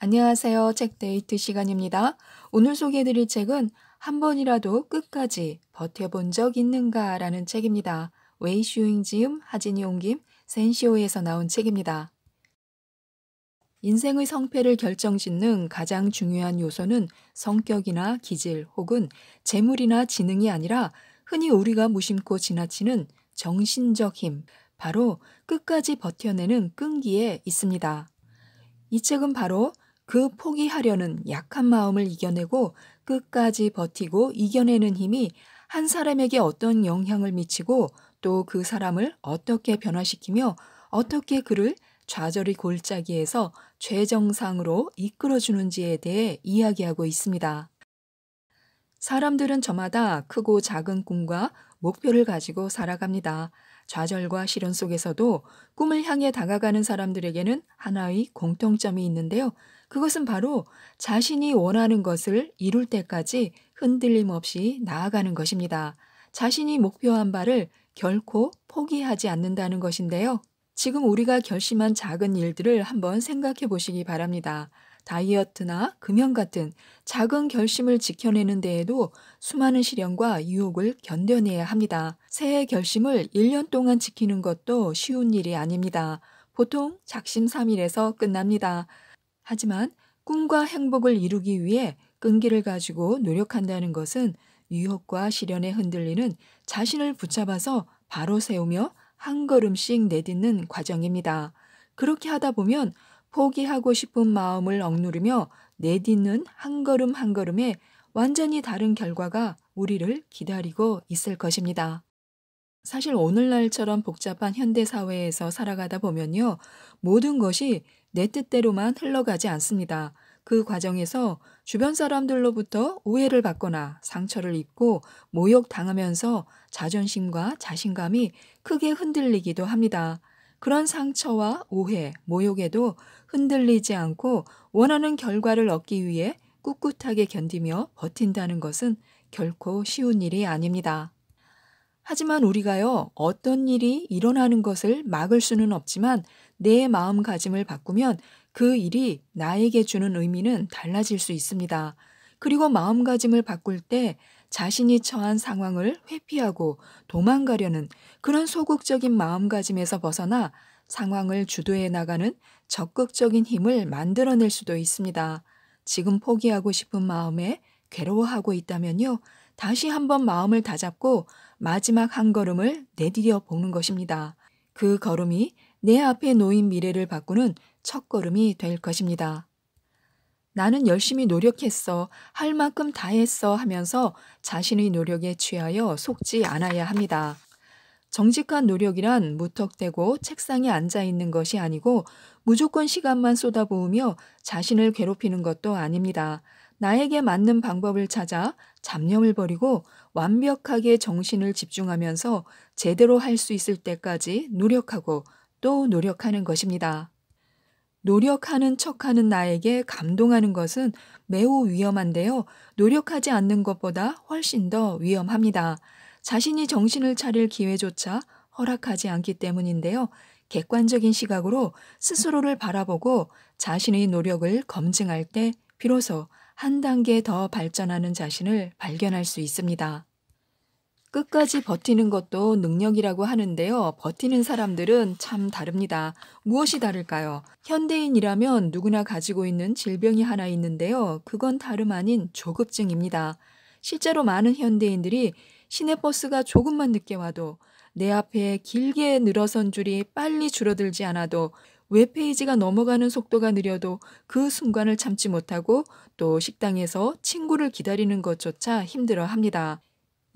안녕하세요. 책데이트 시간입니다. 오늘 소개해드릴 책은 한 번이라도 끝까지 버텨본 적 있는가 라는 책입니다. 웨이슈잉 지음, 하진이 옮김, 센시오에서 나온 책입니다. 인생의 성패를 결정짓는 가장 중요한 요소는 성격이나 기질 혹은 재물이나 지능이 아니라 흔히 우리가 무심코 지나치는 정신적 힘, 바로 끝까지 버텨내는 끈기에 있습니다. 이 책은 바로 그 포기하려는 약한 마음을 이겨내고 끝까지 버티고 이겨내는 힘이 한 사람에게 어떤 영향을 미치고 또 그 사람을 어떻게 변화시키며 어떻게 그를 좌절의 골짜기에서 최정상으로 이끌어주는지에 대해 이야기하고 있습니다. 사람들은 저마다 크고 작은 꿈과 목표를 가지고 살아갑니다. 좌절과 시련 속에서도 꿈을 향해 다가가는 사람들에게는 하나의 공통점이 있는데요. 그것은 바로 자신이 원하는 것을 이룰 때까지 흔들림 없이 나아가는 것입니다. 자신이 목표한 바를 결코 포기하지 않는다는 것인데요. 지금 우리가 결심한 작은 일들을 한번 생각해 보시기 바랍니다. 다이어트나 금연 같은 작은 결심을 지켜내는 데에도 수많은 시련과 유혹을 견뎌내야 합니다. 새해 결심을 1년 동안 지키는 것도 쉬운 일이 아닙니다. 보통 작심삼일에서 끝납니다. 하지만 꿈과 행복을 이루기 위해 끈기를 가지고 노력한다는 것은 유혹과 시련에 흔들리는 자신을 붙잡아서 바로 세우며 한 걸음씩 내딛는 과정입니다. 그렇게 하다 보면 포기하고 싶은 마음을 억누르며 내딛는 한 걸음 한 걸음에 완전히 다른 결과가 우리를 기다리고 있을 것입니다. 사실 오늘날처럼 복잡한 현대사회에서 살아가다 보면요, 모든 것이 내 뜻대로만 흘러가지 않습니다. 그 과정에서 주변 사람들로부터 오해를 받거나 상처를 입고 모욕당하면서 자존심과 자신감이 크게 흔들리기도 합니다. 그런 상처와 오해, 모욕에도 흔들리지 않고 원하는 결과를 얻기 위해 꿋꿋하게 견디며 버틴다는 것은 결코 쉬운 일이 아닙니다. 하지만 우리가요, 어떤 일이 일어나는 것을 막을 수는 없지만 내 마음가짐을 바꾸면 그 일이 나에게 주는 의미는 달라질 수 있습니다. 그리고 마음가짐을 바꿀 때 자신이 처한 상황을 회피하고 도망가려는 그런 소극적인 마음가짐에서 벗어나 상황을 주도해 나가는 적극적인 힘을 만들어낼 수도 있습니다. 지금 포기하고 싶은 마음에 괴로워하고 있다면요, 다시 한번 마음을 다잡고 마지막 한 걸음을 내디뎌 보는 것입니다. 그 걸음이 내 앞에 놓인 미래를 바꾸는 첫 걸음이 될 것입니다. 나는 열심히 노력했어, 할 만큼 다 했어 하면서 자신의 노력에 취하여 속지 않아야 합니다. 정직한 노력이란 무턱대고 책상에 앉아 있는 것이 아니고 무조건 시간만 쏟아부으며 자신을 괴롭히는 것도 아닙니다. 나에게 맞는 방법을 찾아 잡념을 버리고 완벽하게 정신을 집중하면서 제대로 할 수 있을 때까지 노력하고 또 노력하는 것입니다. 노력하는 척하는 나에게 감동하는 것은 매우 위험한데요. 노력하지 않는 것보다 훨씬 더 위험합니다. 자신이 정신을 차릴 기회조차 허락하지 않기 때문인데요. 객관적인 시각으로 스스로를 바라보고 자신의 노력을 검증할 때 비로소 한 단계 더 발전하는 자신을 발견할 수 있습니다. 끝까지 버티는 것도 능력이라고 하는데요. 버티는 사람들은 참 다릅니다. 무엇이 다를까요? 현대인이라면 누구나 가지고 있는 질병이 하나 있는데요. 그건 다름 아닌 조급증입니다. 실제로 많은 현대인들이 시내버스가 조금만 늦게 와도 내 앞에 길게 늘어선 줄이 빨리 줄어들지 않아도 웹페이지가 넘어가는 속도가 느려도 그 순간을 참지 못하고 또 식당에서 친구를 기다리는 것조차 힘들어합니다.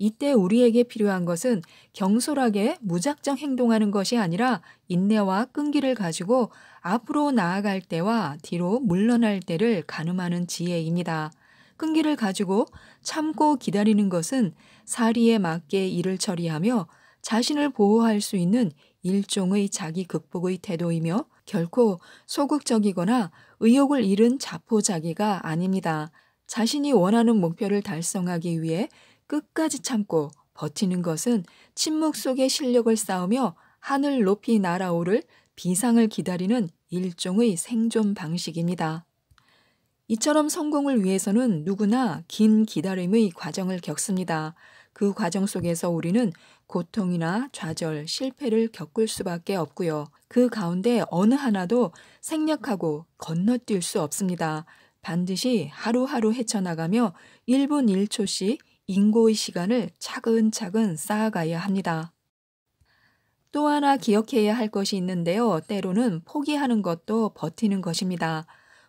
이때 우리에게 필요한 것은 경솔하게 무작정 행동하는 것이 아니라 인내와 끈기를 가지고 앞으로 나아갈 때와 뒤로 물러날 때를 가늠하는 지혜입니다. 끈기를 가지고 참고 기다리는 것은 사리에 맞게 일을 처리하며 자신을 보호할 수 있는 일종의 자기 극복의 태도이며 결코 소극적이거나 의욕을 잃은 자포자기가 아닙니다. 자신이 원하는 목표를 달성하기 위해 끝까지 참고 버티는 것은 침묵 속에 실력을 쌓으며 하늘 높이 날아오를 비상을 기다리는 일종의 생존 방식입니다. 이처럼 성공을 위해서는 누구나 긴 기다림의 과정을 겪습니다. 그 과정 속에서 우리는 고통이나 좌절, 실패를 겪을 수밖에 없고요. 그 가운데 어느 하나도 생략하고 건너뛸 수 없습니다. 반드시 하루하루 헤쳐나가며 1분 1초씩 인고의 시간을 차근차근 쌓아가야 합니다. 또 하나 기억해야 할 것이 있는데요. 때로는 포기하는 것도 버티는 것입니다.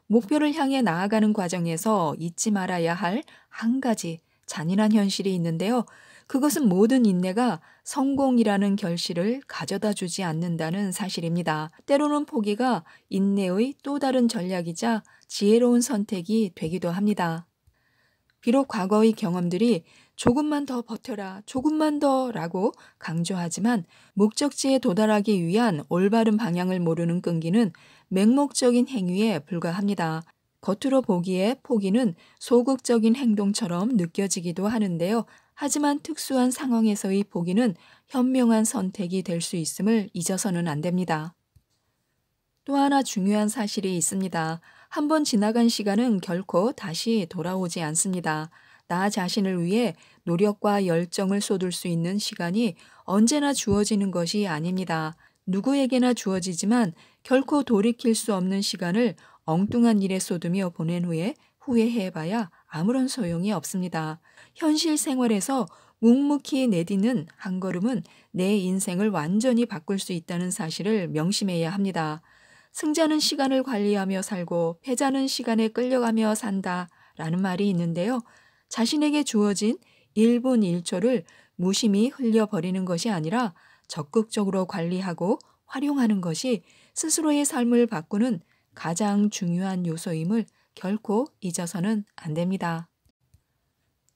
목표를 향해 나아가는 과정에서 잊지 말아야 할 한 가지 잔인한 현실이 있는데요. 그것은 모든 인내가 성공이라는 결실을 가져다 주지 않는다는 사실입니다. 때로는 포기가 인내의 또 다른 전략이자 지혜로운 선택이 되기도 합니다. 비록 과거의 경험들이 조금만 더 버텨라, 조금만 더 라고 강조하지만 목적지에 도달하기 위한 올바른 방향을 모르는 끈기는 맹목적인 행위에 불과합니다. 겉으로 보기에 포기는 소극적인 행동처럼 느껴지기도 하는데요. 하지만 특수한 상황에서의 포기는 현명한 선택이 될 수 있음을 잊어서는 안 됩니다. 또 하나 중요한 사실이 있습니다. 한번 지나간 시간은 결코 다시 돌아오지 않습니다. 나 자신을 위해 노력과 열정을 쏟을 수 있는 시간이 언제나 주어지는 것이 아닙니다. 누구에게나 주어지지만 결코 돌이킬 수 없는 시간을 엉뚱한 일에 쏟으며 보낸 후에 후회해봐야 아무런 소용이 없습니다. 현실 생활에서 묵묵히 내딛는 한 걸음은 내 인생을 완전히 바꿀 수 있다는 사실을 명심해야 합니다. 승자는 시간을 관리하며 살고 패자는 시간에 끌려가며 산다 라는 말이 있는데요. 자신에게 주어진 1분 1초를 무심히 흘려버리는 것이 아니라 적극적으로 관리하고 활용하는 것이 스스로의 삶을 바꾸는 가장 중요한 요소임을 결코 잊어서는 안 됩니다.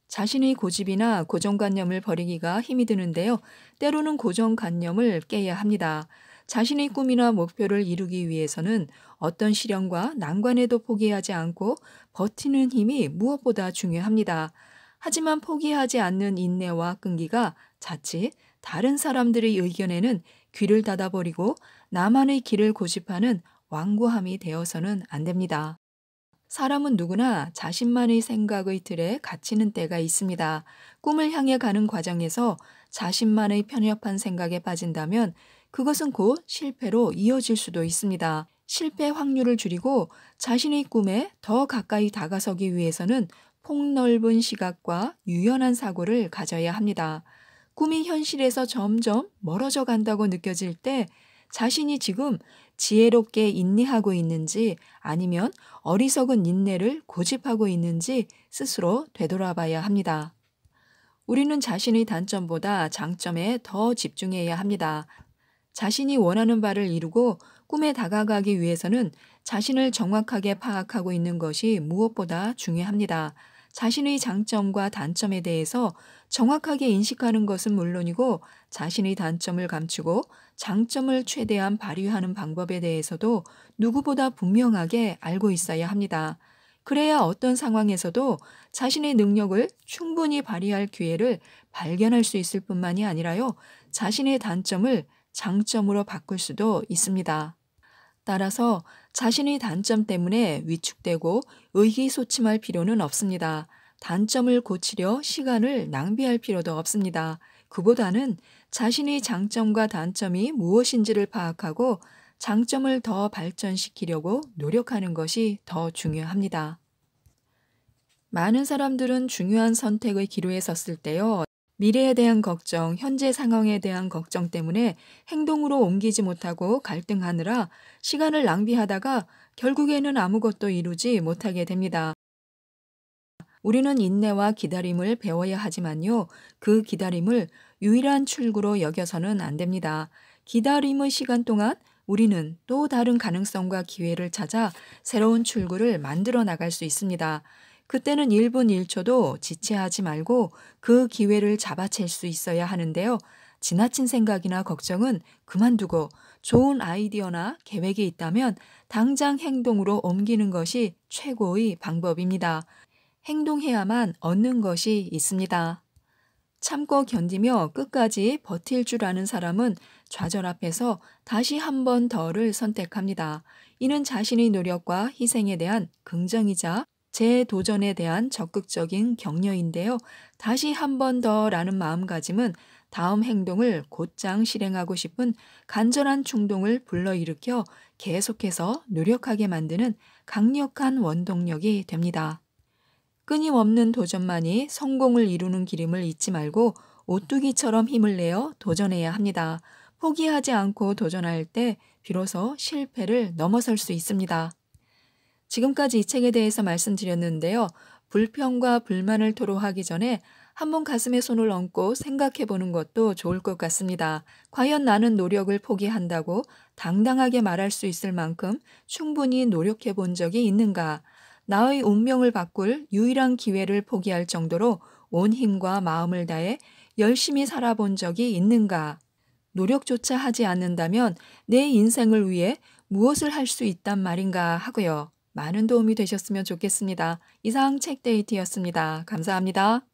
자신의 고집이나 고정관념을 버리기가 힘이 드는데요. 때로는 고정관념을 깨야 합니다. 자신의 꿈이나 목표를 이루기 위해서는 어떤 시련과 난관에도 포기하지 않고 버티는 힘이 무엇보다 중요합니다. 하지만 포기하지 않는 인내와 끈기가 자칫 다른 사람들의 의견에는 귀를 닫아버리고 나만의 길을 고집하는 완고함이 되어서는 안 됩니다. 사람은 누구나 자신만의 생각의 틀에 갇히는 때가 있습니다. 꿈을 향해 가는 과정에서 자신만의 편협한 생각에 빠진다면 그것은 곧 실패로 이어질 수도 있습니다. 실패 확률을 줄이고 자신의 꿈에 더 가까이 다가서기 위해서는 폭넓은 시각과 유연한 사고를 가져야 합니다. 꿈이 현실에서 점점 멀어져 간다고 느껴질 때 자신이 지금 지혜롭게 인내하고 있는지 아니면 어리석은 인내를 고집하고 있는지 스스로 되돌아봐야 합니다. 우리는 자신의 단점보다 장점에 더 집중해야 합니다. 자신이 원하는 바를 이루고 꿈에 다가가기 위해서는 자신을 정확하게 파악하고 있는 것이 무엇보다 중요합니다. 자신의 장점과 단점에 대해서 정확하게 인식하는 것은 물론이고 자신의 단점을 감추고 장점을 최대한 발휘하는 방법에 대해서도 누구보다 분명하게 알고 있어야 합니다. 그래야 어떤 상황에서도 자신의 능력을 충분히 발휘할 기회를 발견할 수 있을 뿐만이 아니라요. 자신의 단점을 장점으로 바꿀 수도 있습니다. 따라서 자신의 단점 때문에 위축되고 의기소침할 필요는 없습니다. 단점을 고치려 시간을 낭비할 필요도 없습니다. 그보다는 자신의 장점과 단점이 무엇인지를 파악하고 장점을 더 발전시키려고 노력하는 것이 더 중요합니다. 많은 사람들은 중요한 선택의 기로에 섰을 때요. 미래에 대한 걱정, 현재 상황에 대한 걱정 때문에 행동으로 옮기지 못하고 갈등하느라 시간을 낭비하다가 결국에는 아무것도 이루지 못하게 됩니다. 우리는 인내와 기다림을 배워야 하지만요. 그 기다림을 유일한 출구로 여겨서는 안 됩니다. 기다림의 시간 동안 우리는 또 다른 가능성과 기회를 찾아 새로운 출구를 만들어 나갈 수 있습니다. 그때는 1분 1초도 지체하지 말고 그 기회를 잡아챌 수 있어야 하는데요. 지나친 생각이나 걱정은 그만두고 좋은 아이디어나 계획이 있다면 당장 행동으로 옮기는 것이 최고의 방법입니다. 행동해야만 얻는 것이 있습니다. 참고 견디며 끝까지 버틸 줄 아는 사람은 좌절 앞에서 다시 한 번 더를 선택합니다. 이는 자신의 노력과 희생에 대한 긍정이자 재도전에 대한 적극적인 격려인데요. 다시 한 번 더라는 마음가짐은 다음 행동을 곧장 실행하고 싶은 간절한 충동을 불러일으켜 계속해서 노력하게 만드는 강력한 원동력이 됩니다. 끊임없는 도전만이 성공을 이루는 길임을 잊지 말고 오뚜기처럼 힘을 내어 도전해야 합니다. 포기하지 않고 도전할 때 비로소 실패를 넘어설 수 있습니다. 지금까지 이 책에 대해서 말씀드렸는데요. 불평과 불만을 토로하기 전에 한번 가슴에 손을 얹고 생각해 보는 것도 좋을 것 같습니다. 과연 나는 노력을 포기한다고 당당하게 말할 수 있을 만큼 충분히 노력해 본 적이 있는가? 나의 운명을 바꿀 유일한 기회를 포기할 정도로 온 힘과 마음을 다해 열심히 살아본 적이 있는가? 노력조차 하지 않는다면 내 인생을 위해 무엇을 할 수 있단 말인가 하고요. 많은 도움이 되셨으면 좋겠습니다. 이상 책데이트였습니다. 감사합니다.